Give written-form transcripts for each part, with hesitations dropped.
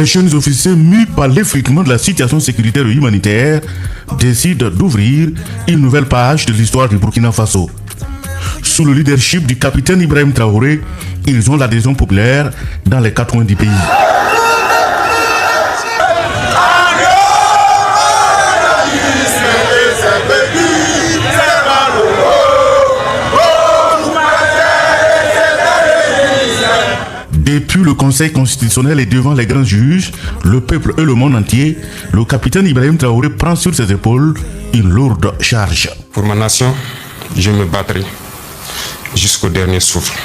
Les jeunes officiers, mus par l'effritement de la situation sécuritaire et humanitaire, décident d'ouvrir une nouvelle page de l'histoire du Burkina Faso. Sous le leadership du capitaine Ibrahim Traoré, ils ont l'adhésion populaire dans les 4 coins du pays. Depuis le Conseil constitutionnel et devant les grands juges, le peuple et le monde entier, le capitaine Ibrahim Traoré prend sur ses épaules une lourde charge. Pour ma nation, je me battrai jusqu'au dernier souffle.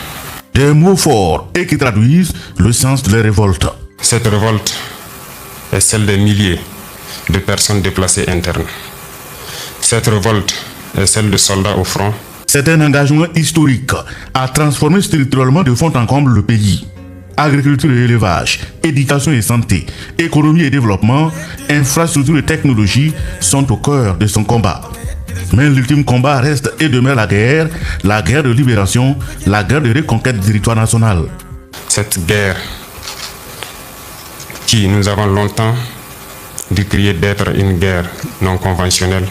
Des mots forts et qui traduisent le sens de la révolte. Cette révolte est celle des milliers de personnes déplacées internes. Cette révolte est celle de soldats au front. C'est un engagement historique à transformer structurellement de fond en comble le pays. Agriculture et élevage, éducation et santé, économie et développement, infrastructure et technologie sont au cœur de son combat. Mais l'ultime combat reste et demeure la guerre de libération, la guerre de reconquête du territoire national. Cette guerre qui nous avons longtemps décrié d'être une guerre non conventionnelle,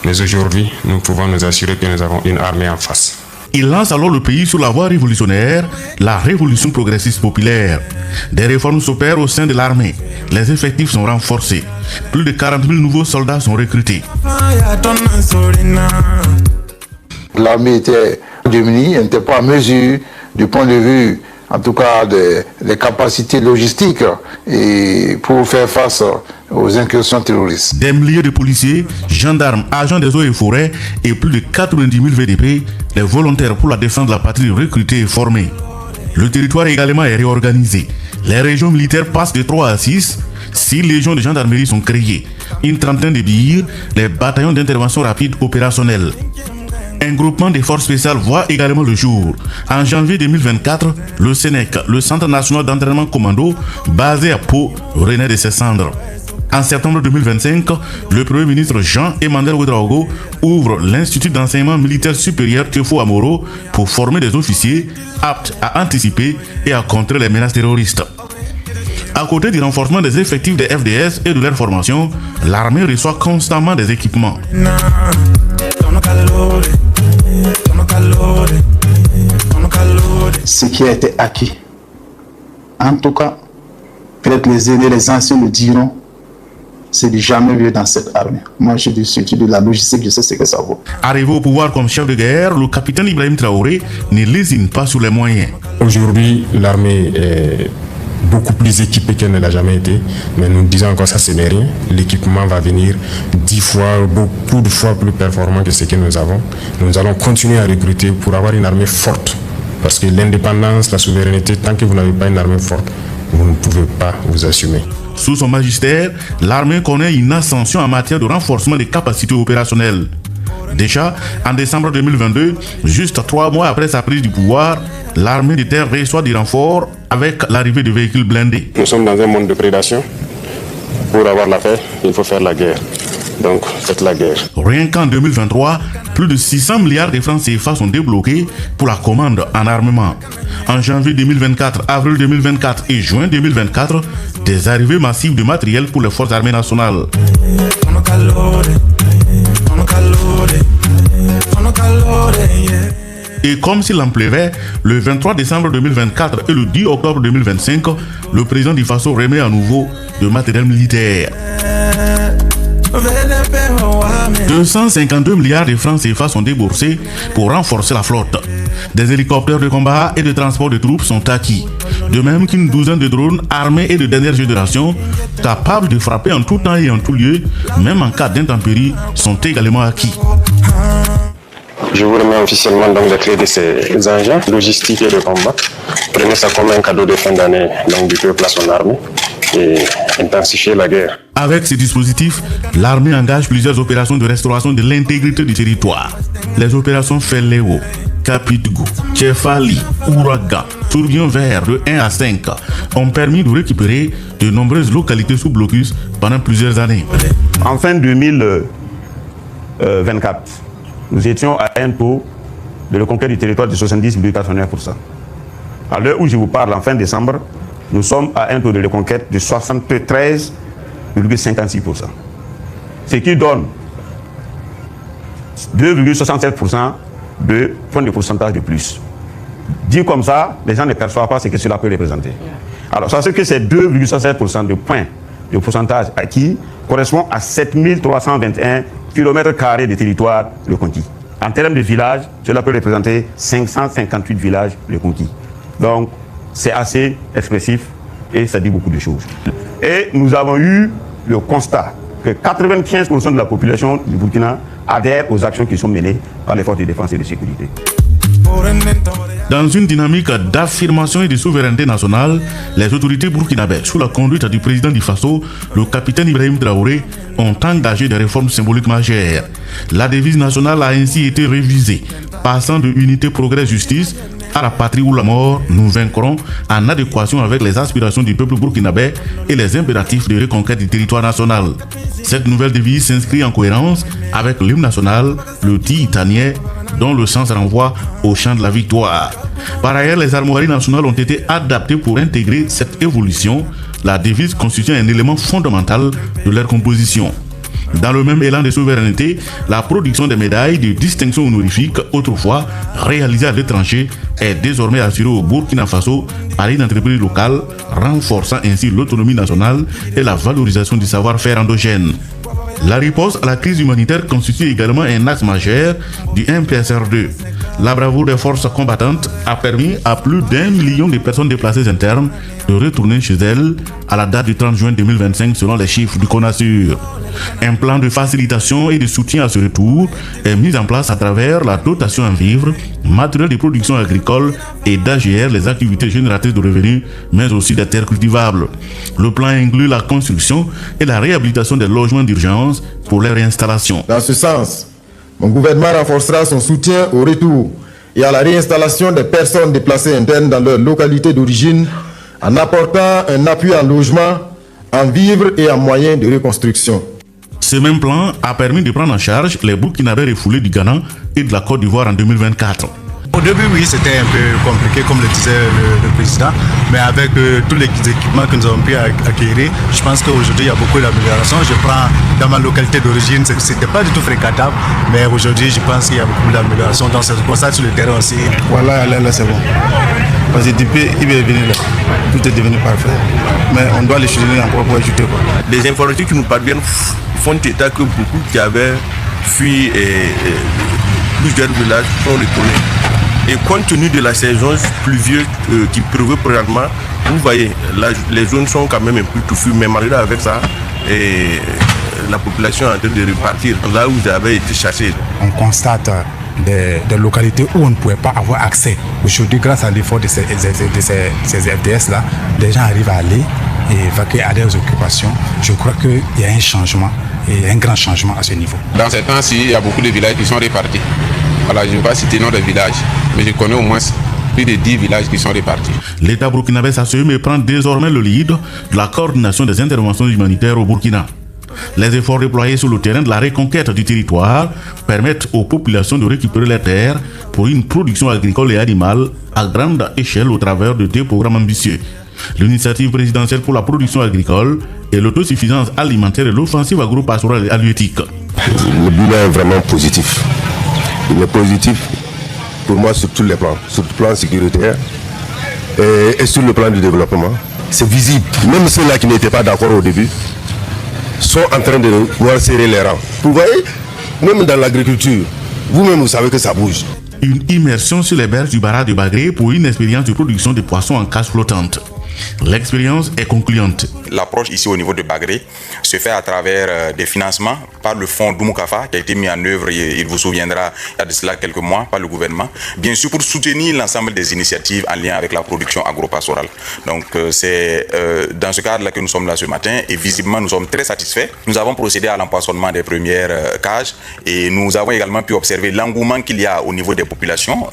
mais aujourd'hui nous pouvons nous assurer que nous avons une armée en face. Il lance alors le pays sur la voie révolutionnaire, la révolution progressiste populaire. Des réformes s'opèrent au sein de l'armée. Les effectifs sont renforcés. Plus de 40 000 nouveaux soldats sont recrutés. L'armée était démunie, elle n'était pas à mesure du point de vue, en tout cas, des capacités logistiques et pour faire face aux incursions terroristes. Des milliers de policiers, gendarmes, agents des eaux et forêts et plus de 90 000 VDP, les volontaires pour la défense de la patrie recrutés et formés. Le territoire également est réorganisé. Les régions militaires passent de 3 à 6. 6 légions de gendarmerie sont créées. Une trentaine de BIR, les bataillons d'intervention rapide opérationnels. Un groupement des forces spéciales voit également le jour. En janvier 2024, le Sénèc, le Centre national d'entraînement commando, basé à Pau, renaît de ses cendres. En septembre 2025, le Premier ministre Jean-Emmanuel Ouédraogo ouvre l'Institut d'enseignement militaire supérieur Teofo Amoro pour former des officiers aptes à anticiper et à contrer les menaces terroristes. À côté du renforcement des effectifs des FDS et de leur formation, l'armée reçoit constamment des équipements. Ce qui a été acquis, en tout cas, peut-être les aînés, les anciens le diront, c'est du jamais vu dans cette armée. Moi, je dis surtout de la logistique, je sais ce que ça vaut. Arrivé au pouvoir comme chef de guerre, le capitaine Ibrahim Traoré ne lésine pas sur les moyens. Aujourd'hui, l'armée est beaucoup plus équipée qu'elle ne l'a jamais été, mais nous disons encore ça, ce n'est rien. L'équipement va venir 10 fois, beaucoup de fois plus performant que ce que nous avons. Nous allons continuer à recruter pour avoir une armée forte, parce que l'indépendance, la souveraineté, tant que vous n'avez pas une armée forte, vous ne pouvez pas vous assumer. Sous son magistère, l'armée connaît une ascension en matière de renforcement des capacités opérationnelles. Déjà, en décembre 2022, juste 3 mois après sa prise du pouvoir, l'armée de terre reçoit des renforts avec l'arrivée de véhicules blindés. Nous sommes dans un monde de prédation. Pour avoir la paix, il faut faire la guerre. Donc, faites la guerre. Rien qu'en 2023, plus de 600 milliards de francs CFA sont débloqués pour la commande en armement. En janvier 2024, avril 2024 et juin 2024, des arrivées massives de matériel pour les forces armées nationales. Et comme s'il en pleuvait, le 23 décembre 2024 et le 10 octobre 2025, le président du Faso remet à nouveau de matériel militaire. 252 milliards de francs CFA sont déboursés pour renforcer la flotte. Des hélicoptères de combat et de transport de troupes sont acquis. De même qu'une douzaine de drones armés et de dernière génération, capables de frapper en tout temps et en tout lieu, même en cas d'intempéries, sont également acquis. Je vous remets officiellement donc les clés de ces engins logistiques et de combat. Prenez ça comme un cadeau de fin d'année du peuple à son armée et intensifier la guerre. Avec ces dispositifs, l'armée engage plusieurs opérations de restauration de l'intégrité du territoire. Les opérations Feléo, Kapitgou, Tchefali, Ouragan, Tourbillon Vert de 1 à 5 ont permis de récupérer de nombreuses localités sous blocus pendant plusieurs années. En fin 2024, nous étions à un taux de reconquête du territoire de 70,89%. À l'heure où je vous parle, en fin décembre, nous sommes à un taux de reconquête de 73,56%. Ce qui donne 2,67% de points de pourcentage de plus. Dit comme ça, les gens ne perçoivent pas ce que cela peut représenter. Alors, ça c'est que ces 2,67% de points de pourcentage acquis correspond à 7321 km² de territoire reconquis. En termes de villages, cela peut représenter 558 villages reconquis. Donc, c'est assez expressif et ça dit beaucoup de choses. Et nous avons eu le constat que 95% de la population du Burkina adhère aux actions qui sont menées par les forces de défense et de sécurité. Dans une dynamique d'affirmation et de souveraineté nationale, les autorités burkinabées, sous la conduite du président du Faso, le capitaine Ibrahim Traoré, ont engagé des réformes symboliques majeures. La devise nationale a ainsi été révisée, passant de unité, progrès, justice à la patrie ou la mort, nous vaincrons, en adéquation avec les aspirations du peuple burkinabé et les impératifs de reconquête du territoire national. Cette nouvelle devise s'inscrit en cohérence avec l'hymne national, le titanien, dont le sens renvoie au chant de la victoire. Par ailleurs, les armoiries nationales ont été adaptées pour intégrer cette évolution, la devise constituant un élément fondamental de leur composition. Dans le même élan de souveraineté, la production des médailles de distinction honorifique, autrefois réalisées à l'étranger, est désormais assurée au Burkina Faso par une entreprise locale, renforçant ainsi l'autonomie nationale et la valorisation du savoir-faire endogène. La riposte à la crise humanitaire constitue également un axe majeur du MPSR2. La bravoure des forces combattantes a permis à plus d'1 million de personnes déplacées internes de retourner chez elles à la date du 30 juin 2025 selon les chiffres du CONASUR. Un plan de facilitation et de soutien à ce retour est mis en place à travers la dotation en vivres, matériel de production agricole et d'AGR, les activités génératrices de revenus, mais aussi des terres cultivables. Le plan inclut la construction et la réhabilitation des logements d'urgence pour leur réinstallation. Dans ce sens, mon gouvernement renforcera son soutien au retour et à la réinstallation des personnes déplacées internes dans leur localité d'origine en apportant un appui en logement, en vivres et en moyens de reconstruction. Ce même plan a permis de prendre en charge les Burkinabés refoulés du Ghana et de la Côte d'Ivoire en 2024. Au début, oui, c'était un peu compliqué, comme le disait le président, mais avec tous les équipements que nous avons pu acquérir, je pense qu'aujourd'hui, il y a beaucoup d'améliorations. Je prends dans ma localité d'origine, ce n'était pas du tout fréquentable, mais aujourd'hui, je pense qu'il y a beaucoup d'améliorations. Donc, c'est pour ça sur le terrain aussi. Voilà, là, c'est bon. Parce que depuis, il est venu là, tout est devenu parfait. Mais on doit les choisir encore pour ajouter. Les informations qui nous parviennent font état que beaucoup qui avaient fui plusieurs villages sont retournés. Et compte tenu de la saison pluvieuse qui prévaut présentement, vous voyez, les zones sont quand même un peu touffues, mais malgré avec ça, la population est en train de repartir là où ils avaient été chassés. On constate des localités où on ne pouvait pas avoir accès. Aujourd'hui, grâce à l'effort de ces FDS-là, les gens arrivent à aller et vaquer à leurs occupations. Je crois qu'il y a un changement, et un grand changement à ce niveau. Dans ces temps-ci, il y a beaucoup de villages qui sont répartis. Voilà, je ne vais pas citer le nom des villages, mais je connais au moins plus de 10 villages qui sont répartis. L'État burkinabé s'assume et prend désormais le lead de la coordination des interventions humanitaires au Burkina. Les efforts déployés sur le terrain de la reconquête du territoire permettent aux populations de récupérer les terres pour une production agricole et animale à grande échelle au travers de deux programmes ambitieux. L'initiative présidentielle pour la production agricole et l'autosuffisance alimentaire et l'offensive agro-pastorale et halieutique. Le bilan est vraiment positif. Il est positif pour moi sur tous les plans, sur le plan sécuritaire et sur le plan du développement. C'est visible. Même ceux-là qui n'étaient pas d'accord au début sont en train de vouloir serrer les rangs. Vous voyez, même dans l'agriculture, vous-même vous savez que ça bouge. Une immersion sur les berges du Bara de Bagré pour une expérience de production de poissons en cage flottante. L'expérience est concluante. L'approche ici au niveau de Bagré se fait à travers des financements par le fonds Doumoukafa qui a été mis en œuvre, il vous souviendra, il y a de cela quelques mois par le gouvernement. Bien sûr pour soutenir l'ensemble des initiatives en lien avec la production agro-pastorale. Donc c'est dans ce cadre-là que nous sommes là ce matin et visiblement nous sommes très satisfaits. Nous avons procédé à l'empoisonnement des premières cages et nous avons également pu observer l'engouement qu'il y a au niveau des populations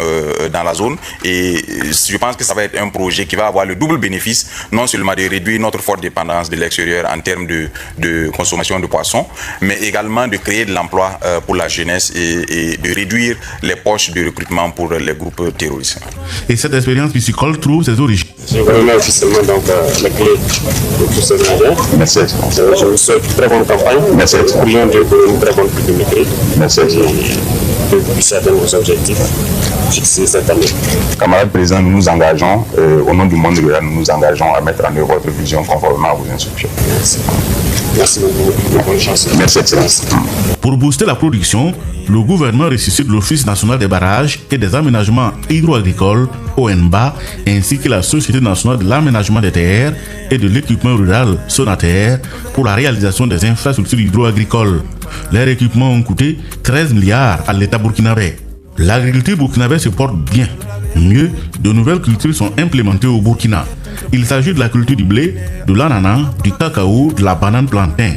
dans la zone et je pense que ça va être un projet qui va avoir le double bénéfice objectif, non seulement de réduire notre forte dépendance de l'extérieur en termes de consommation de poissons, mais également de créer de l'emploi pour la jeunesse et de réduire les poches de recrutement pour les groupes terroristes. Et cette expérience piscicole trouve ses origines. Je vous remercie officiellement donc la clé de tous ces engins. Merci. Je vous souhaite une très bonne campagne. Merci. Prions Dieu pour une très bonne pluviométrie. Merci. Et que vous puissiez atteindre vos objectifs fixés cette année. Camarades présidents, nous nous engageons, au nom du monde rural, nous nous engageons à mettre en œuvre votre vision conformément à vos instructions. Merci. Merci beaucoup. Bonne chance. Merci, Excellence. Pour booster la production, le gouvernement ressuscite l'Office national des barrages et des aménagements hydro-agricoles, ONBA, ainsi que la Société nationale de l'aménagement des terres et de l'équipement rural, SONATER, pour la réalisation des infrastructures hydro-agricoles. Leurs équipements ont coûté 13 milliards à l'État burkinabé. L'agriculture burkinabé se porte bien. Mieux, de nouvelles cultures sont implémentées au Burkina. Il s'agit de la culture du blé, de l'ananas, du cacao, de la banane plantain.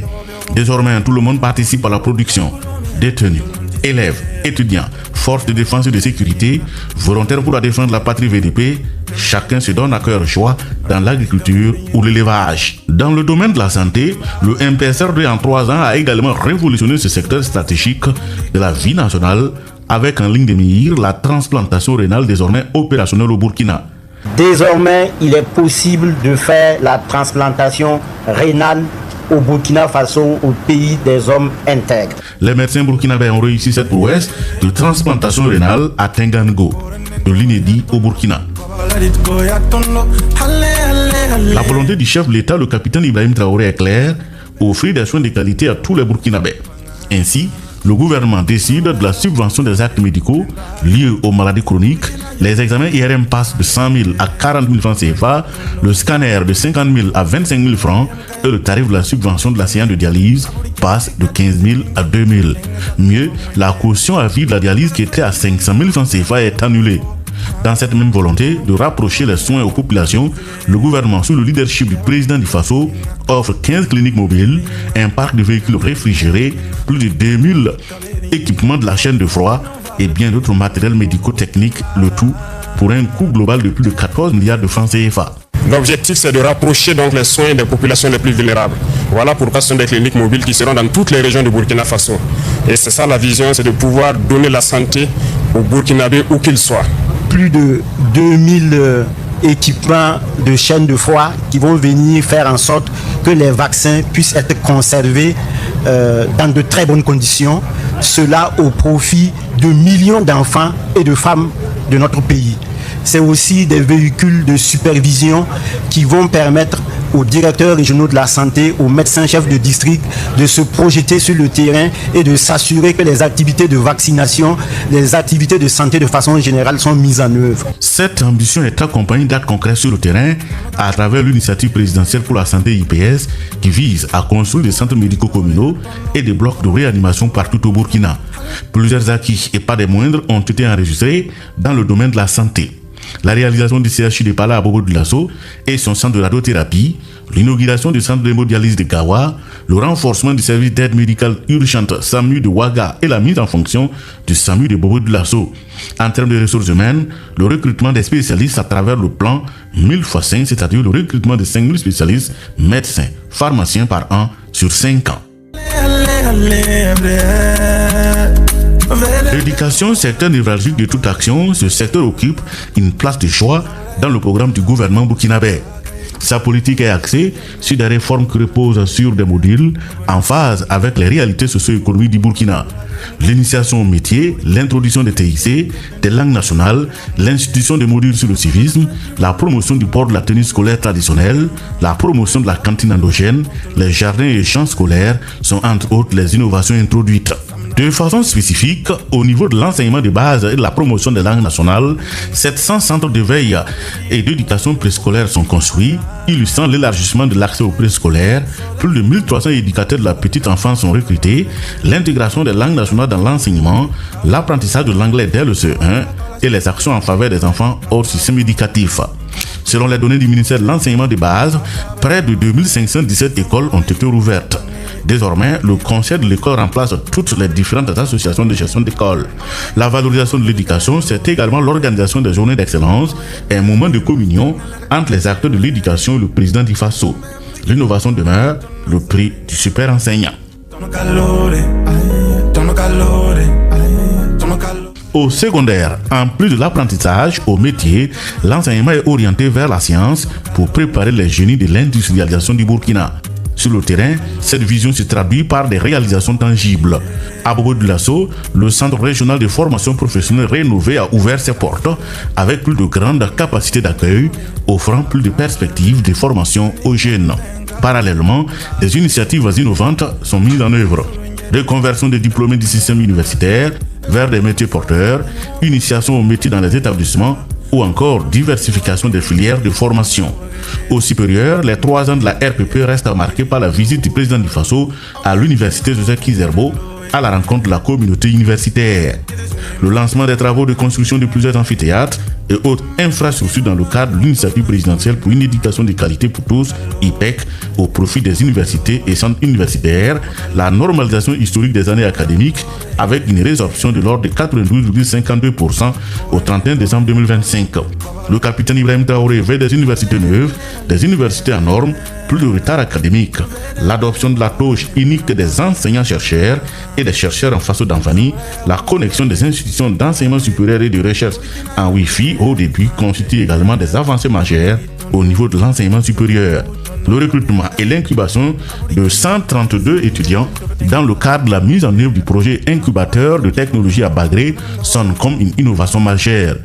Désormais, tout le monde participe à la production. Détenus, élèves, étudiants, forces de défense et de sécurité, volontaires pour la défense de la patrie VDP, chacun se donne à cœur joie dans l'agriculture ou l'élevage. Dans le domaine de la santé, le MPSR2 en 3 ans a également révolutionné ce secteur stratégique de la vie nationale avec en ligne de mire la transplantation rénale désormais opérationnelle au Burkina. Désormais, il est possible de faire la transplantation rénale au Burkina Faso, au pays des hommes intègres. Les médecins burkinabés ont réussi cette prouesse de transplantation rénale à Tengango, de l'inédit au Burkina. La volonté du chef de l'État, le capitaine Ibrahim Traoré, est claire: offrir des soins de qualité à tous les Burkinabés. Ainsi, le gouvernement décide de la subvention des actes médicaux liés aux maladies chroniques. Les examens IRM passent de 100 000 à 40 000 francs CFA, le scanner de 50 000 à 25 000 francs et le tarif de la subvention de la séance de dialyse passe de 15 000 à 2 000. Mieux, la caution à vie de la dialyse qui était à 500 000 francs CFA est annulée. Dans cette même volonté de rapprocher les soins aux populations, le gouvernement, sous le leadership du président du Faso, offre 15 cliniques mobiles, un parc de véhicules réfrigérés, plus de 2000 équipements de la chaîne de froid et bien d'autres matériels médico-techniques, le tout pour un coût global de plus de 14 milliards de francs CFA. L'objectif, c'est de rapprocher donc les soins des populations les plus vulnérables. Voilà pourquoi ce sont des cliniques mobiles qui seront dans toutes les régions du Burkina Faso. Et c'est ça la vision, c'est de pouvoir donner la santé aux Burkinabés où qu'ils soient. Plus de 2000 équipements de chaînes de froid qui vont venir faire en sorte que les vaccins puissent être conservés dans de très bonnes conditions. Cela au profit de millions d'enfants et de femmes de notre pays. C'est aussi des véhicules de supervision qui vont permettre aux directeurs régionaux de la santé, aux médecins-chefs de district de se projeter sur le terrain et de s'assurer que les activités de vaccination, les activités de santé de façon générale sont mises en œuvre. Cette ambition est accompagnée d'actes concrets sur le terrain à travers l'initiative présidentielle pour la santé IPS qui vise à construire des centres médicaux communaux et des blocs de réanimation partout au Burkina. Plusieurs acquis et pas des moindres ont été enregistrés dans le domaine de la santé. La réalisation du CHU de Pala à Bobo-Dioulasso et son centre de radiothérapie, l'inauguration du centre d'hémodialyse de Gawa, le renforcement du service d'aide médicale urgente SAMU de Ouaga et la mise en fonction du SAMU de Bobo-Dioulasso. En termes de ressources humaines, le recrutement des spécialistes à travers le plan 1000x5, c'est-à-dire le recrutement de 5000 spécialistes, médecins, pharmaciens par an sur 5 ans. L'éducation, secteur névralgique de toute action, ce secteur occupe une place de choix dans le programme du gouvernement burkinabé. Sa politique est axée sur des réformes qui reposent sur des modules en phase avec les réalités socio-économiques du Burkina. L'initiation au métier, l'introduction des TIC, des langues nationales, l'institution des modules sur le civisme, la promotion du port de la tenue scolaire traditionnelle, la promotion de la cantine endogène, les jardins et champs scolaires sont entre autres les innovations introduites. De façon spécifique, au niveau de l'enseignement de base et de la promotion des langues nationales, 700 centres de veille et d'éducation préscolaire sont construits, illustrant l'élargissement de l'accès au préscolaire. Plus de 1300 éducateurs de la petite enfance sont recrutés, l'intégration des langues nationales dans l'enseignement, l'apprentissage de l'anglais dès le CE1 et les actions en faveur des enfants hors système éducatif. Selon les données du ministère de l'enseignement de base, près de 2517 écoles ont été rouvertes. Désormais, le conseil de l'école remplace toutes les différentes associations de gestion d'école. La valorisation de l'éducation, c'est également l'organisation des journées d'excellence et un moment de communion entre les acteurs de l'éducation et le président du FASO. L'innovation demeure le prix du super enseignant. Au secondaire, en plus de l'apprentissage au métier, l'enseignement est orienté vers la science pour préparer les génies de l'industrialisation du Burkina. Sur le terrain, cette vision se traduit par des réalisations tangibles. À Bobo-Dioulasso, le centre régional de formation professionnelle rénové a ouvert ses portes avec plus de grandes capacités d'accueil, offrant plus de perspectives de formation aux jeunes. Parallèlement, des initiatives innovantes sont mises en œuvre. Reconversion des diplômés du système universitaire vers des métiers porteurs, initiation aux métiers dans les établissements ou encore diversification des filières de formation. Au supérieur, les 3 ans de la RPP restent marqués par la visite du président du FASO à l'université Joseph Kizerbo à la rencontre de la communauté universitaire. Le lancement des travaux de construction de plusieurs amphithéâtres et autres infrastructures dans le cadre de l'initiative présidentielle pour une éducation de qualité pour tous, IPEC, au profit des universités et centres universitaires, la normalisation historique des années académiques avec une résorption de l'ordre de 92,52% au 31 décembre 2025. Le capitaine Ibrahim Traoré veut des universités neuves, des universités en normes, plus de retard académique, l'adoption de la touche unique des enseignants-chercheurs et des chercheurs en face d'Anfani, la connexion des institutions d'enseignement supérieur et de recherche en Wi-Fi au début constituent également des avancées majeures au niveau de l'enseignement supérieur. Le recrutement et l'incubation de 132 étudiants dans le cadre de la mise en œuvre du projet incubateur de technologie à Bagré sonne comme une innovation majeure.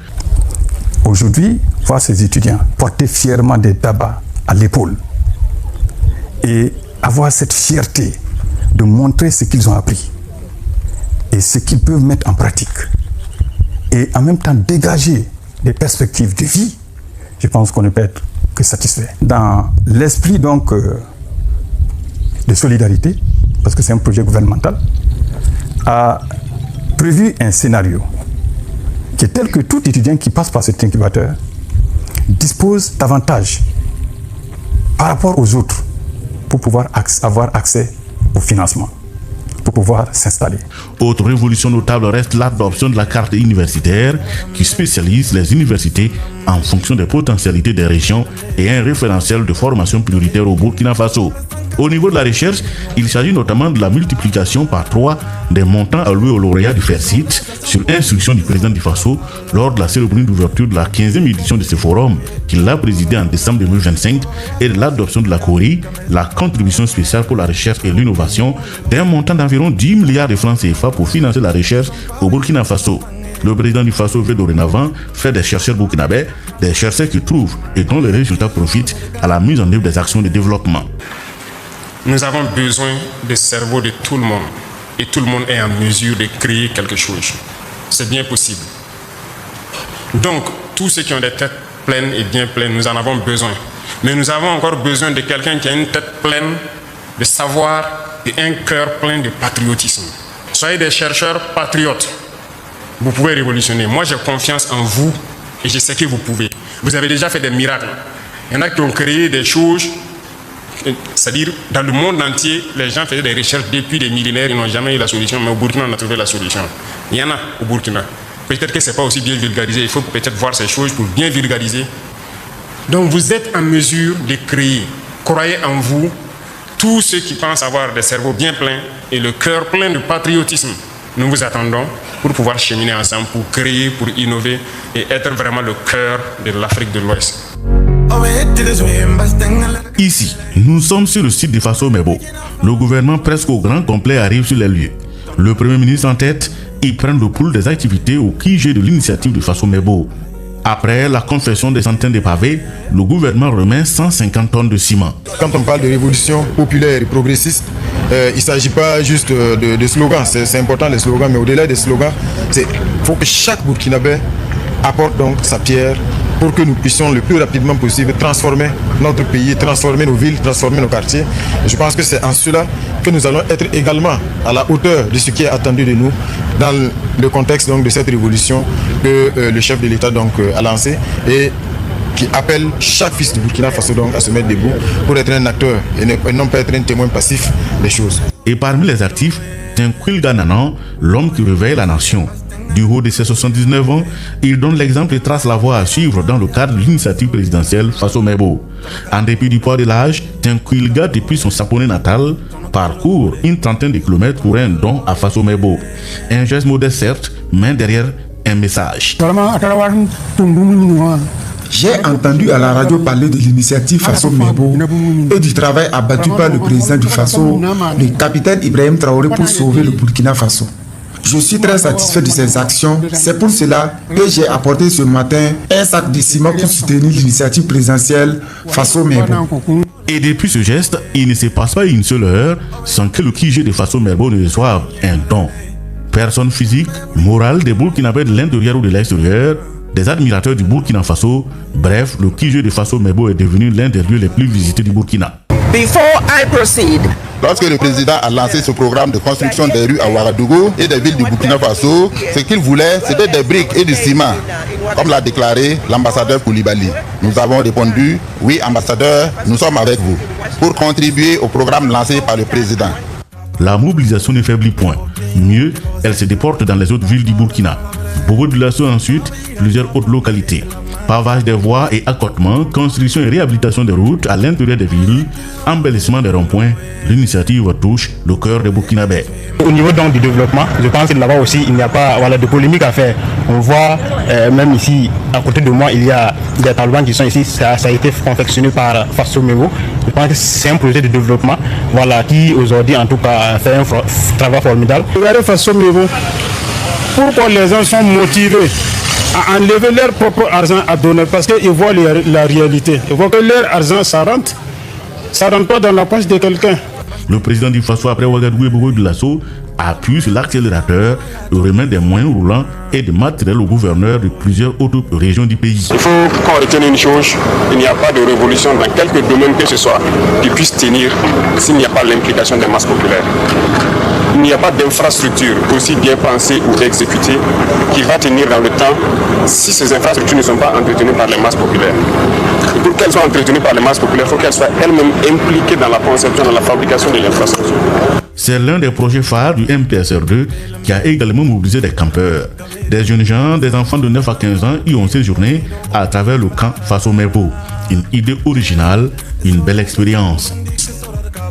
Aujourd'hui, voir ces étudiants porter fièrement des tabacs à l'épaule et avoir cette fierté de montrer ce qu'ils ont appris et ce qu'ils peuvent mettre en pratique et en même temps dégager des perspectives de vie, je pense qu'on ne peut être que satisfait. Dans l'esprit donc de solidarité, parce que c'est un projet gouvernemental, a prévu un scénario qui est tel que tout étudiant qui passe par cet incubateur dispose d'avantages par rapport aux autres pour pouvoir avoir accès au financement, pour pouvoir s'installer. Autre révolution notable reste l'adoption de la carte universitaire qui spécialise les universités en fonction des potentialités des régions et un référentiel de formation prioritaire au Burkina Faso. Au niveau de la recherche, il s'agit notamment de la multiplication par 3 des montants alloués aux lauréats du FERCIT sur instruction du président du Faso lors de la cérémonie d'ouverture de la 15e édition de ce forum qu'il a présidé en décembre 2025 et de l'adoption de la CORI, la contribution spéciale pour la recherche et l'innovation d'un montant d'environ 10 milliards de francs CFA pour financer la recherche au Burkina Faso. Le président du Faso veut dorénavant faire des chercheurs burkinabés, des chercheurs qui trouvent et dont les résultats profitent à la mise en œuvre des actions de développement. Nous avons besoin des cerveaux de tout le monde et tout le monde est en mesure de créer quelque chose. C'est bien possible. Donc, tous ceux qui ont des têtes pleines et bien pleines, nous en avons besoin. Mais nous avons encore besoin de quelqu'un qui a une tête pleine de savoir et un cœur plein de patriotisme. Soyez des chercheurs patriotes. Vous pouvez révolutionner. Moi, j'ai confiance en vous et je sais que vous pouvez. Vous avez déjà fait des miracles. Il y en a qui ont créé des choses. C'est-à-dire, dans le monde entier, les gens faisaient des recherches depuis des millénaires, ils n'ont jamais eu la solution, mais au Burkina, on a trouvé la solution. Il y en a au Burkina. Peut-être que ce n'est pas aussi bien vulgarisé, il faut peut-être voir ces choses pour bien vulgariser. Donc, vous êtes en mesure de créer. Croyez en vous, tous ceux qui pensent avoir des cerveaux bien pleins et le cœur plein de patriotisme. Nous vous attendons pour pouvoir cheminer ensemble, pour créer, pour innover et être vraiment le cœur de l'Afrique de l'Ouest. Ici, nous sommes sur le site de Faso Mebo. Le gouvernement presque au grand complet arrive sur les lieux. Le Premier ministre en tête, il prend le pouls des activités au QG de l'initiative de Faso Mebo. Après la confection des centaines de pavés, le gouvernement remet 150 tonnes de ciment. Quand on parle de révolution populaire et progressiste, il ne s'agit pas juste de slogans. C'est important les slogans, mais au-delà des slogans, il faut que chaque Burkinabé apporte donc sa pierre pour que nous puissions le plus rapidement possible transformer notre pays, transformer nos villes, transformer nos quartiers. Et je pense que c'est en cela que nous allons être également à la hauteur de ce qui est attendu de nous dans le contexte donc, de cette révolution que le chef de l'État donc, a lancée. Et qui appelle chaque fils du Burkina Faso donc à se mettre debout pour être un acteur et non pas être un témoin passif des choses. Et parmi les actifs, Tinkwilga Nanan, l'homme qui réveille la nation. Du haut de ses 79 ans, il donne l'exemple et trace la voie à suivre dans le cadre de l'initiative présidentielle Faso Mebo. En dépit du poids de l'âge, Tinkwilga, depuis son Saponé natal, parcourt une trentaine de kilomètres pour un don à Faso Mebo. Un geste modeste certes, mais derrière un message. J'ai entendu à la radio parler de l'initiative Faso Mebo et du travail abattu par le président du Faso, le capitaine Ibrahim Traoré, pour sauver le Burkina Faso. Je suis très satisfait de ces actions. C'est pour cela que j'ai apporté ce matin un sac de ciment pour soutenir l'initiative présidentielle Faso Mebo. Et depuis ce geste, il ne se passe pas une seule heure sans que le QG de Faso Mebo ne reçoive un don. Personne physique, morale, des Burkinabés de l'intérieur ou de l'extérieur, des admirateurs du Burkina Faso, bref, le QG de Faso Mebo est devenu l'un des lieux les plus visités du Burkina. Before I proceed, lorsque le président a lancé ce programme de construction des rues à Ouagadougou et des villes du Burkina Faso, ce qu'il voulait, c'était des briques et du ciment, comme l'a déclaré l'ambassadeur Koulibaly. Nous avons répondu, oui ambassadeur, nous sommes avec vous, pour contribuer au programme lancé par le président. La mobilisation ne faiblit point. Mieux, elle se déporte dans les autres villes du Burkina. Beaucoup de villages ensuite, plusieurs autres localités. Pavage des voies et accotements, construction et réhabilitation des routes à l'intérieur des villes, embellissement des ronds-points, l'initiative touche le cœur des Burkinabés. Au niveau donc du développement, je pense que là-bas aussi, il n'y a pas de polémique à faire. On voit même ici, à côté de moi, il y a des talibans qui sont ici. Ça a été confectionné par Faso Mebo. Je pense que c'est un projet de développement qui aujourd'hui en tout cas fait un travail formidable. Regardez Faso Mebo. Pourquoi les gens sont motivés à enlever leur propre argent à donner? Parce qu'ils voient la réalité. Ils voient que leur argent, ça rentre pas dans la poche de quelqu'un. Le président du Faso, après Ouagadougou et Bobo Dioulasso, appuie sur l'accélérateur et remet des moyens roulants et des matériels au gouverneur de plusieurs autres régions du pays. Il faut qu'on retienne une chose, il n'y a pas de révolution dans quelque domaine que ce soit qui puisse tenir s'il n'y a pas l'implication des masses populaires. Il n'y a pas d'infrastructure aussi bien pensée ou exécutée qui va tenir dans le temps si ces infrastructures ne sont pas entretenues par les masses populaires. Et pour qu'elles soient entretenues par les masses populaires, il faut qu'elles soient elles-mêmes impliquées dans la conception, dans la fabrication de l'infrastructure. C'est l'un des projets phares du MPSR2 qui a également mobilisé des campeurs. Des jeunes gens, des enfants de 9 à 15 ans y ont séjourné à travers le camp Faso Mebo. Une idée originale, une belle expérience.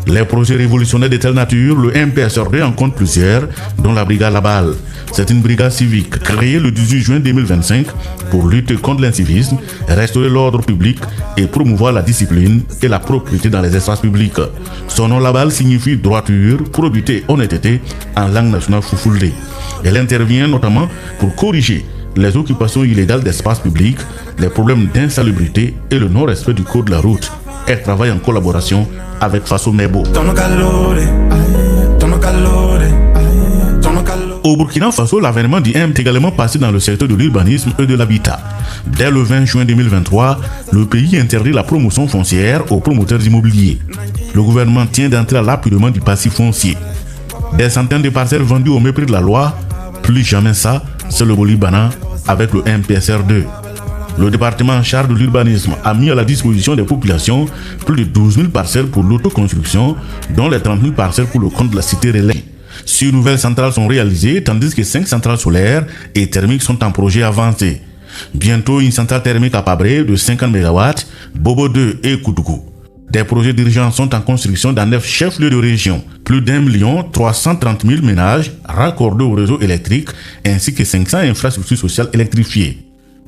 Les projets révolutionnaires de telle nature, le MPSR2 en compte plusieurs, dont la brigade Labal. C'est une brigade civique créée le 18 juin 2025 pour lutter contre l'incivisme, restaurer l'ordre public et promouvoir la discipline et la propriété dans les espaces publics. Son nom Labal signifie droiture, probité, honnêteté en langue nationale foufoulde. Elle intervient notamment pour corriger les occupations illégales d'espaces publics, les problèmes d'insalubrité et le non-respect du code de la route. Elle travaille en collaboration avec Faso Mebo. Au Burkina Faso, l'avènement du M est également passé dans le secteur de l'urbanisme et de l'habitat. Dès le 20 juin 2023, le pays interdit la promotion foncière aux promoteurs immobiliers. Le gouvernement tient d'entrer à l'apurement du passif foncier. Des centaines de parcelles vendues au mépris de la loi, plus jamais ça, c'est le Bolibana avec le MPSR2. Le département en charge de l'urbanisme a mis à la disposition des populations plus de 12 000 parcelles pour l'autoconstruction, dont les 30 000 parcelles pour le compte de la cité relais. 6 nouvelles centrales sont réalisées, tandis que 5 centrales solaires et thermiques sont en projet avancé. Bientôt, une centrale thermique à Pabré de 50 MW, Bobo 2 et Koutougou. Des projets d'urgence sont en construction dans 9 chefs-lieux de région. Plus d'1 330 000 ménages raccordés au réseau électrique ainsi que 500 infrastructures sociales électrifiées.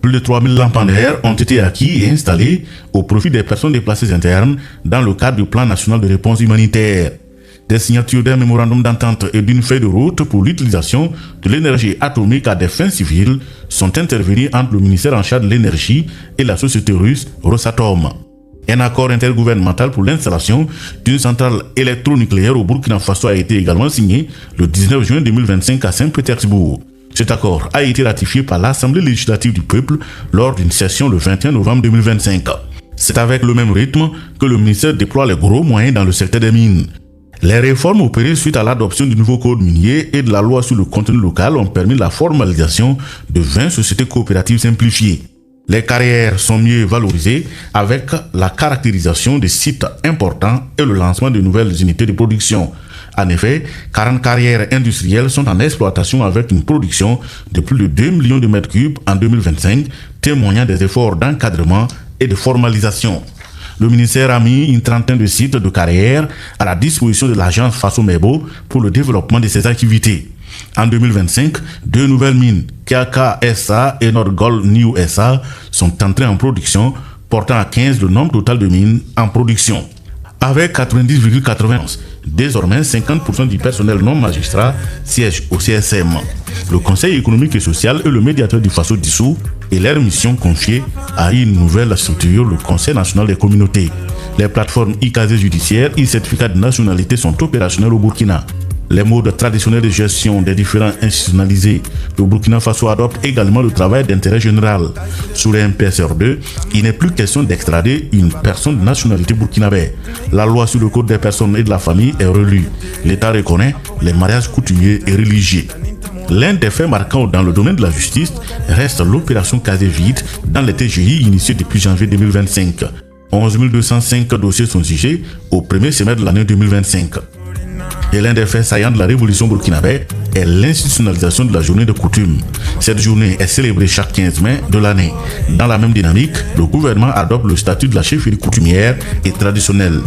Plus de 3000 lampadaires ont été acquis et installés au profit des personnes déplacées internes dans le cadre du plan national de réponse humanitaire. Des signatures d'un mémorandum d'entente et d'une feuille de route pour l'utilisation de l'énergie atomique à des fins civiles sont intervenues entre le ministère en charge de l'énergie et la société russe Rosatom. Un accord intergouvernemental pour l'installation d'une centrale électronucléaire au Burkina Faso a été également signé le 19 juin 2025 à Saint-Pétersbourg. Cet accord a été ratifié par l'Assemblée législative du peuple lors d'une session le 21 novembre 2025. C'est avec le même rythme que le ministère déploie les gros moyens dans le secteur des mines. Les réformes opérées suite à l'adoption du nouveau code minier et de la loi sur le contenu local ont permis la formalisation de 20 sociétés coopératives simplifiées. Les carrières sont mieux valorisées avec la caractérisation des sites importants et le lancement de nouvelles unités de production. En effet, 40 carrières industrielles sont en exploitation avec une production de plus de 2 millions de mètres cubes en 2025, témoignant des efforts d'encadrement et de formalisation. Le ministère a mis une trentaine de sites de carrières à la disposition de l'agence Faso-Mebo pour le développement de ses activités. En 2025, 2 nouvelles mines, Kaka SA et Nordgold New SA, sont entrées en production, portant à 15 le nombre total de mines en production. Avec 90,91, désormais 50% du personnel non magistrat siège au CSM. Le Conseil économique et social et le médiateur du Faso dissous et leur mission confiée à une nouvelle structure, le Conseil national des communautés. Les plateformes e-casier judiciaire et certificat de nationalité sont opérationnelles au Burkina. Les modes traditionnels de gestion des différents institutionnalisés. Le Burkina Faso adopte également le travail d'intérêt général. Sous les MPSR2, il n'est plus question d'extrader une personne de nationalité burkinabé. La loi sur le code des personnes et de la famille est relue. L'État reconnaît les mariages coutumiers et religieux. L'un des faits marquants dans le domaine de la justice reste l'opération Casier vide dans les TGI initiée depuis janvier 2025. 11 205 dossiers sont jugés au premier semestre de l'année 2025. Et l'un des faits saillants de la révolution burkinabé est l'institutionnalisation de la journée de coutume. Cette journée est célébrée chaque 15 mai de l'année. Dans la même dynamique, le gouvernement adopte le statut de la chefferie coutumière et traditionnelle.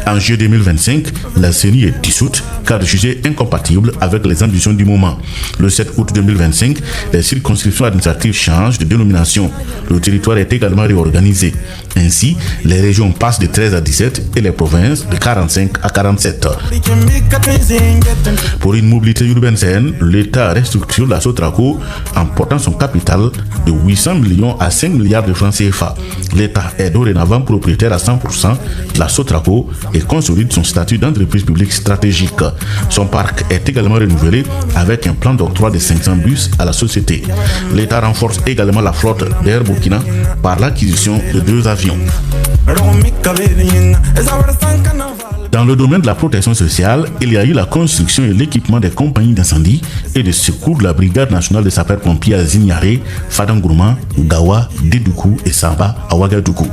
En juillet 2025, la CENI est dissoute car jugée incompatible avec les ambitions du moment. Le 7 août 2025, les circonscriptions administratives changent de dénomination. Le territoire est également réorganisé. Ainsi, les régions passent de 13 à 17 et les provinces de 45 à 47. Pour une mobilité urbaine saine, l'État restructure la Sotraco en portant son capital de 800 millions à 5 milliards de francs CFA. L'État est dorénavant propriétaire à 100% de la Sotraco et consolide son statut d'entreprise publique stratégique. Son parc est également renouvelé avec un plan d'octroi de 500 bus à la société. L'État renforce également la flotte d'Air Burkina par l'acquisition de 2 avions. Dans le domaine de la protection sociale, il y a eu la construction et l'équipement des compagnies d'incendie et de secours de la Brigade nationale des sapeurs-pompiers à Zignaré, Fadangourma, Gawa, Dédoukou et Samba à Ouagadougou.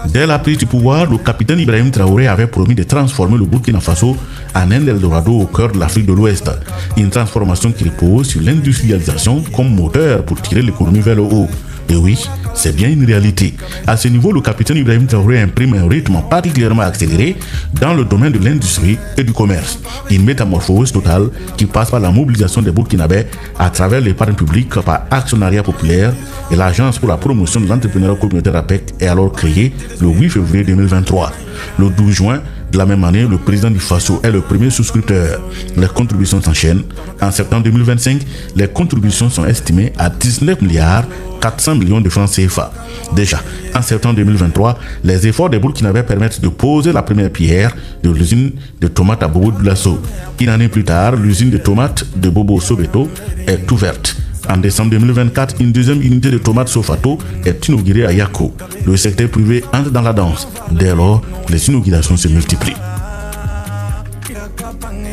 Dès la prise du pouvoir, le capitaine Ibrahim Traoré avait promis de transformer le Burkina Faso en un Eldorado au cœur de l'Afrique de l'Ouest. Une transformation qui repose sur l'industrialisation comme moteur pour tirer l'économie vers le haut. Et oui, c'est bien une réalité. À ce niveau, le capitaine Ibrahim Traoré imprime un rythme particulièrement accéléré dans le domaine de l'industrie et du commerce. Une métamorphose totale qui passe par la mobilisation des Burkinabés à travers l'épargne publique par actionnariat populaire et l'Agence pour la promotion de l'entrepreneuriat communautaire APEC est alors créée le 8 février 2023. Le 12 juin de la même année, le président du Faso est le premier souscripteur. Les contributions s'enchaînent. En septembre 2025, les contributions sont estimées à 19 milliards 400 millions de francs CFA. Déjà, en septembre 2023, les efforts des Burkinabés permettent de poser la première pierre de l'usine de tomates à Bobo Dioulasso. Une année plus tard, l'usine de tomates de Bobo Sobeto est ouverte. En décembre 2024, une deuxième unité de tomates Sofato est inaugurée à Yako. Le secteur privé entre dans la danse. Dès lors, les inaugurations se multiplient.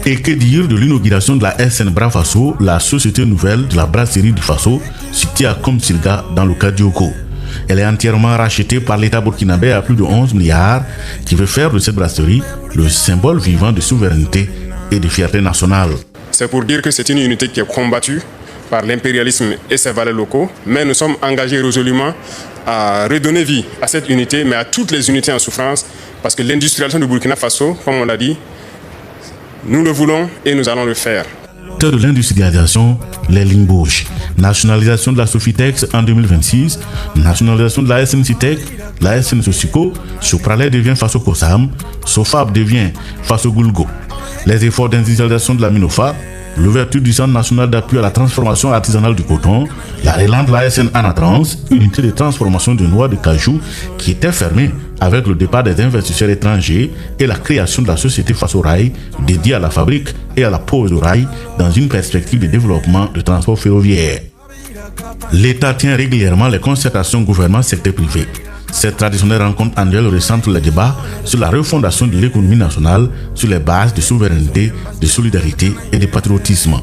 Et que dire de l'inauguration de la SN Brafaso, la société nouvelle de la brasserie du Faso, située à Komsilga dans le Kadioko. Elle est entièrement rachetée par l'État burkinabé à plus de 11 milliards, qui veut faire de cette brasserie le symbole vivant de souveraineté et de fierté nationale. C'est pour dire que c'est une unité qui est combattue par l'impérialisme et ses valeurs locaux, mais nous sommes engagés résolument à redonner vie à cette unité, mais à toutes les unités en souffrance, parce que l'industrialisation du Burkina Faso, comme on l'a dit, nous le voulons et nous allons le faire. De l'industrialisation, les lignes bouges. Nationalisation de la Sofitex en 2026, nationalisation de la SNCitec, la SN Sosico, Sopralais devient Faso Kosam, Sofab devient Faso Gulgo. Les efforts d'industrialisation de la Minofa, l'ouverture du Centre national d'appui à la transformation artisanale du coton, la relance de la SN Anatrans, unité de transformation de noix de cajou qui était fermée avec le départ des investisseurs étrangers et la création de la société Faso Rail dédiée à la fabrique et à la pose de rail dans une perspective de développement de transport ferroviaire. L'État tient régulièrement les concertations gouvernement-secteur privé. Cette traditionnelle rencontre annuelle recentre les débats sur la refondation de l'économie nationale sur les bases de souveraineté, de solidarité et de patriotisme.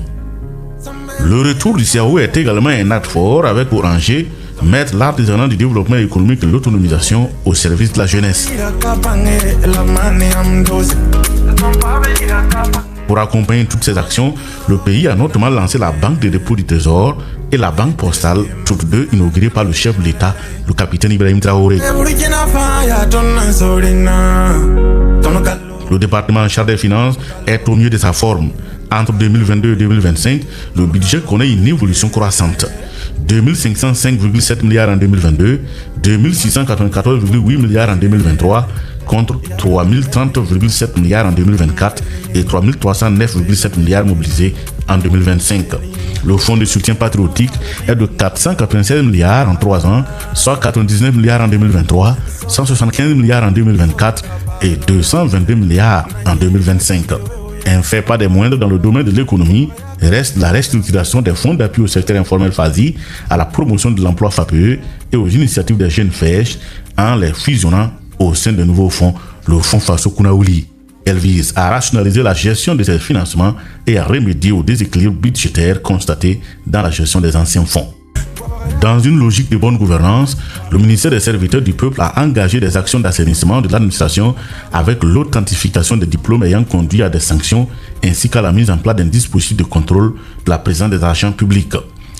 Le retour du CAO est également un acte fort avec pour enjeu mettre l'artisanat du développement économique et l'autonomisation au service de la jeunesse. Pour accompagner toutes ces actions, le pays a notamment lancé la Banque de dépôt du Trésor et la Banque postale, toutes deux inaugurées par le chef de l'État, le capitaine Ibrahim Traoré. Le département en charge des finances est au mieux de sa forme. Entre 2022 et 2025, le budget connaît une évolution croissante. 2505,7 milliards en 2022, 2694,8 milliards en 2023, contre 3030,7 milliards en 2024 et 3309,7 milliards mobilisés en 2025. Le fonds de soutien patriotique est de 496 milliards en 3 ans, soit 99 milliards en 2023, 175 milliards en 2024 et 222 milliards en 2025. Un fait pas des moindres dans le domaine de l'économie reste la restructuration des fonds d'appui au secteur informel FASI, à la promotion de l'emploi FAPE et aux initiatives des jeunes FEJ en les fusionnant au sein de nouveaux fonds, le fonds Faso Kunaouli. Elle vise à rationaliser la gestion de ces financements et à remédier aux déséquilibres budgétaires constatés dans la gestion des anciens fonds. Dans une logique de bonne gouvernance, le ministère des Serviteurs du Peuple a engagé des actions d'assainissement de l'administration avec l'authentification des diplômes ayant conduit à des sanctions ainsi qu'à la mise en place d'un dispositif de contrôle de la présence des agents publics.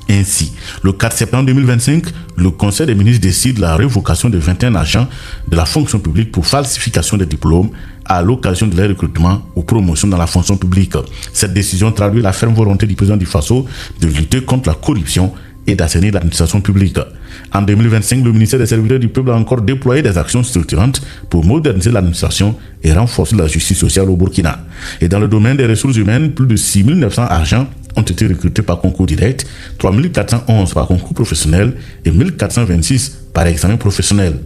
Ainsi, le 4 septembre 2025, le Conseil des ministres décide la révocation de 21 agents de la fonction publique pour falsification des diplômes à l'occasion de leur recrutement ou promotion dans la fonction publique. Cette décision traduit la ferme volonté du président du FASO de lutter contre la corruption et d'assainir l'administration publique. En 2025, le ministère des Serviteurs du Peuple a encore déployé des actions structurantes pour moderniser l'administration et renforcer la justice sociale au Burkina. Et dans le domaine des ressources humaines, plus de 6900 agents ont été recrutés par concours direct, 3411 par concours professionnel et 1426 par examen professionnel.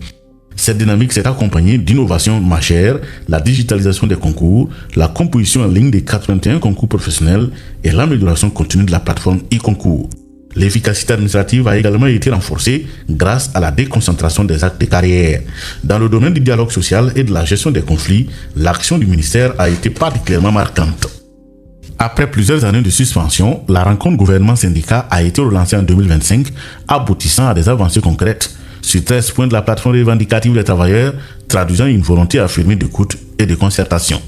Cette dynamique s'est accompagnée d'innovations majeures, la digitalisation des concours, la composition en ligne des 81 concours professionnels et l'amélioration continue de la plateforme e-concours. L'efficacité administrative a également été renforcée grâce à la déconcentration des actes de carrière. Dans le domaine du dialogue social et de la gestion des conflits, l'action du ministère a été particulièrement marquante. Après plusieurs années de suspension, la rencontre gouvernement-syndicat a été relancée en 2025, aboutissant à des avancées concrètes sur 13 points de la plateforme revendicative des travailleurs, traduisant une volonté affirmée d'écoute et de concertation.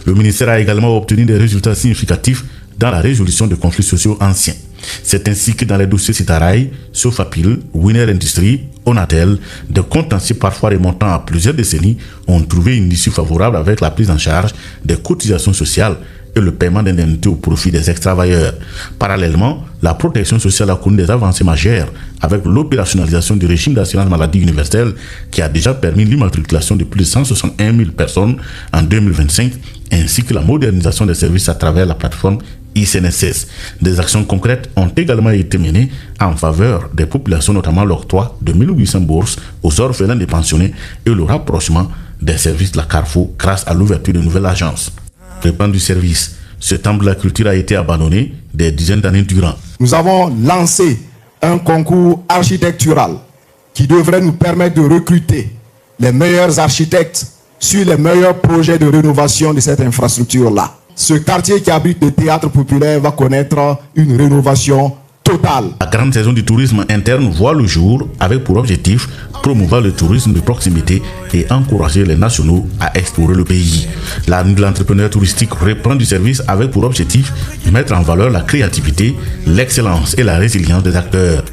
Le ministère a également obtenu des résultats significatifs dans la résolution de conflits sociaux anciens. C'est ainsi que dans les dossiers Citaraï, Sofapil, Winner Industries, Onatel, des contentieux parfois remontant à plusieurs décennies ont trouvé une issue favorable avec la prise en charge des cotisations sociales et le paiement d'indemnités au profit des ex-travailleurs. Parallèlement, la protection sociale a connu des avancées majeures avec l'opérationnalisation du régime d'assurance maladie universelle qui a déjà permis l'immatriculation de plus de 161 000 personnes en 2025 ainsi que la modernisation des services à travers la plateforme ICNSS. Des actions concrètes ont également été menées en faveur des populations, notamment l'octroi de 1800 bourses aux orphelins des pensionnés et le rapprochement des services de la Carrefour grâce à l'ouverture de nouvelles agences. Le plan du service, ce temple de la culture a été abandonné des dizaines d'années durant. Nous avons lancé un concours architectural qui devrait nous permettre de recruter les meilleurs architectes sur les meilleurs projets de rénovation de cette infrastructure-là. Ce quartier qui abrite le théâtre populaire va connaître une rénovation totale. La grande saison du tourisme interne voit le jour avec pour objectif promouvoir le tourisme de proximité et encourager les nationaux à explorer le pays. La nuit de l'entrepreneur touristique reprend du service avec pour objectif mettre en valeur la créativité, l'excellence et la résilience des acteurs.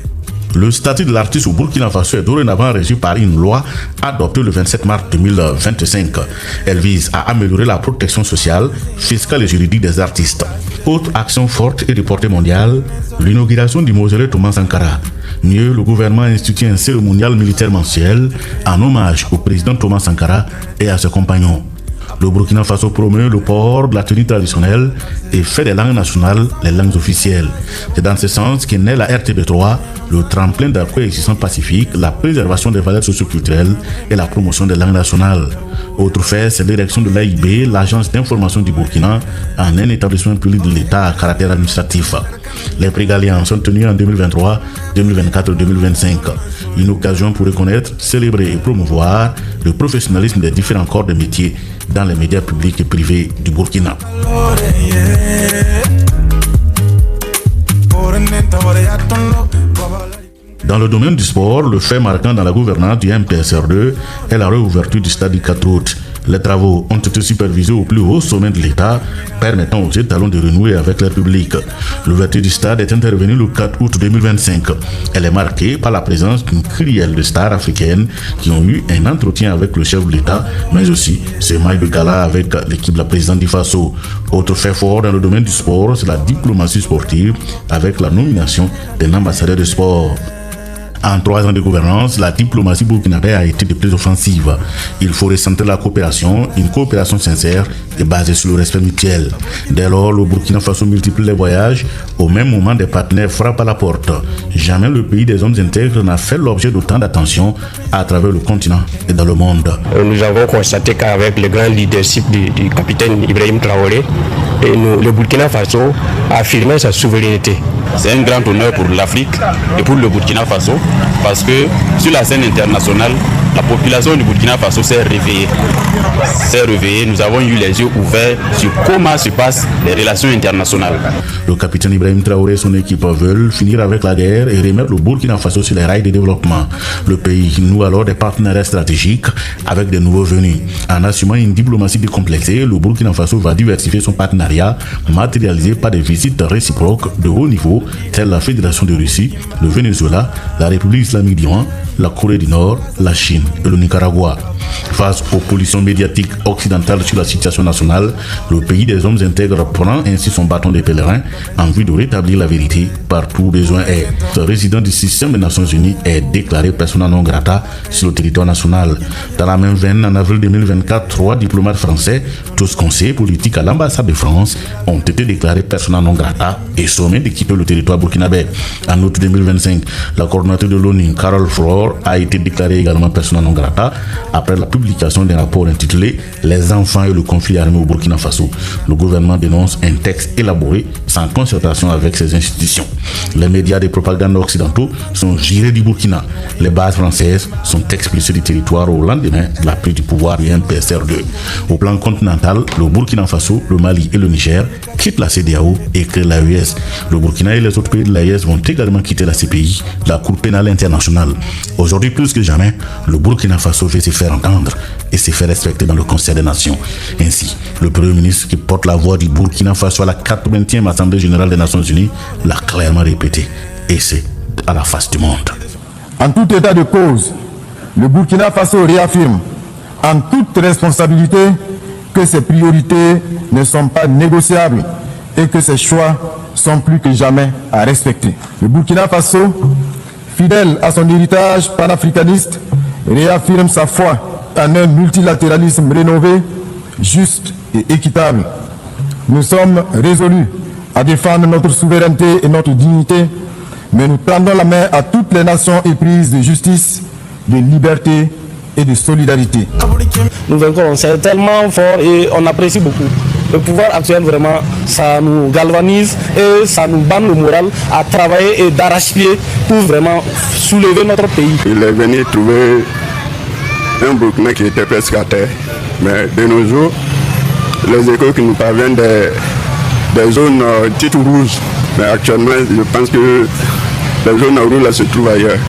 Le statut de l'artiste au Burkina Faso est dorénavant régi par une loi adoptée le 27 mars 2025. Elle vise à améliorer la protection sociale, fiscale et juridique des artistes. Autre action forte et de portée mondiale, l'inauguration du mausolée Thomas Sankara. Mieux, le gouvernement a institué un cérémonial militaire mensuel en hommage au président Thomas Sankara et à ses compagnons. Le Burkina Faso promeut le port de la tenue traditionnelle et fait des langues nationales les langues officielles. C'est dans ce sens qu'est née la RTB3, le tremplin de la coexistence pacifique, la préservation des valeurs socioculturelles et la promotion des langues nationales. Autre fait, c'est l'érection de l'AIB, l'agence d'information du Burkina, en un établissement public de l'État à caractère administratif. Les prix Galian sont tenus en 2023, 2024 et 2025. Une occasion pour reconnaître, célébrer et promouvoir le professionnalisme des différents corps de métier dans les médias publics et privés du Burkina. Dans le domaine du sport, le fait marquant dans la gouvernance du MPSR2 est la réouverture du stade du 4 août. Les travaux ont été supervisés au plus haut sommet de l'État, permettant aux étalons de renouer avec leur public. L'ouverture du stade est intervenue le 4 août 2025. Elle est marquée par la présence d'une crielle de stars africaines qui ont eu un entretien avec le chef de l'État, mais aussi ce match de gala avec l'équipe de la présidente du Faso. Autre fait fort dans le domaine du sport, c'est la diplomatie sportive avec la nomination d'un ambassadeur de sport. En 3 ans de gouvernance, la diplomatie burkinabé a été de plus offensive. Il faut recentrer la coopération, une coopération sincère et basée sur le respect mutuel. Dès lors, le Burkina Faso multiplie les voyages. Au même moment, des partenaires frappent à la porte. Jamais le pays des hommes intègres n'a fait l'objet d'autant d'attention à travers le continent et dans le monde. Nous avons constaté qu'avec le grand leadership du capitaine Ibrahim Traoré, le Burkina Faso a affirmé sa souveraineté. C'est un grand honneur pour l'Afrique et pour le Burkina Faso parce que sur la scène internationale, la population du Burkina Faso s'est réveillée. Nous avons eu les yeux ouverts sur comment se passent les relations internationales. Le capitaine Ibrahim Traoré et son équipe veulent finir avec la guerre et remettre le Burkina Faso sur les rails de développement. Le pays noue alors des partenariats stratégiques avec des nouveaux venus. En assumant une diplomatie décomplexée, le Burkina Faso va diversifier son partenariat, matérialisé par des visites réciproques de haut niveau, telles la Fédération de Russie, le Venezuela, la République islamique d'Iran, la Corée du Nord, la Chine et le Nicaragua. Face aux pollutions médiatiques occidentales sur la situation nationale, le pays des hommes intègres prend ainsi son bâton de pèlerin en vue de rétablir la vérité partout où besoin est. Ce résident du système des Nations Unies est déclaré persona non grata sur le territoire national. Dans la même veine, en avril 2024, 3 diplomates français, tous conseillers politiques à l'ambassade de France, ont été déclarés persona non grata et sommés de quitter le territoire burkinabé. En août 2025, la coordonnatrice de l'ONU, Carol Flore, a été déclarée également persona non grata après la publication d'un rapport intitulé « Les enfants et le conflit armé au Burkina Faso ». Le gouvernement dénonce un texte élaboré sans concertation avec ses institutions. Les médias de propagande occidentaux sont girés du Burkina. Les bases françaises sont expulsées du territoire au lendemain de la prise du pouvoir du MPSR2. Au plan continental, le Burkina Faso, le Mali et le Niger quittent la CEDEAO et créent l'AES. Le Burkina et les autres pays de l'AES vont également quitter la CPI, la Cour pénale internationale. Aujourd'hui, plus que jamais, le Burkina Faso veut se faire entendre et se faire respecter dans le Conseil des Nations. Ainsi, le Premier ministre qui porte la voix du Burkina Faso à la 80e Assemblée générale des Nations Unies l'a clairement répété. Et c'est à la face du monde. En tout état de cause, le Burkina Faso réaffirme en toute responsabilité que ses priorités ne sont pas négociables et que ses choix sont plus que jamais à respecter. Le Burkina Faso, fidèle à son héritage panafricaniste, réaffirme sa foi en un multilatéralisme rénové, juste et équitable. Nous sommes résolus à défendre notre souveraineté et notre dignité, mais nous tendons la main à toutes les nations éprises de justice, de liberté et de solidarité. Nous vaincrons, c'est tellement fort et on apprécie beaucoup. Le pouvoir actuel, vraiment, ça nous galvanise et ça nous banne le moral à travailler et d'arrache-pied pour vraiment soulever notre pays. Il est venu trouver un Burkina qui était presque à terre, mais de nos jours, les échos qui nous parviennent des zones dites rouges, mais actuellement, je pense que les zones rouges là, se trouvent ailleurs.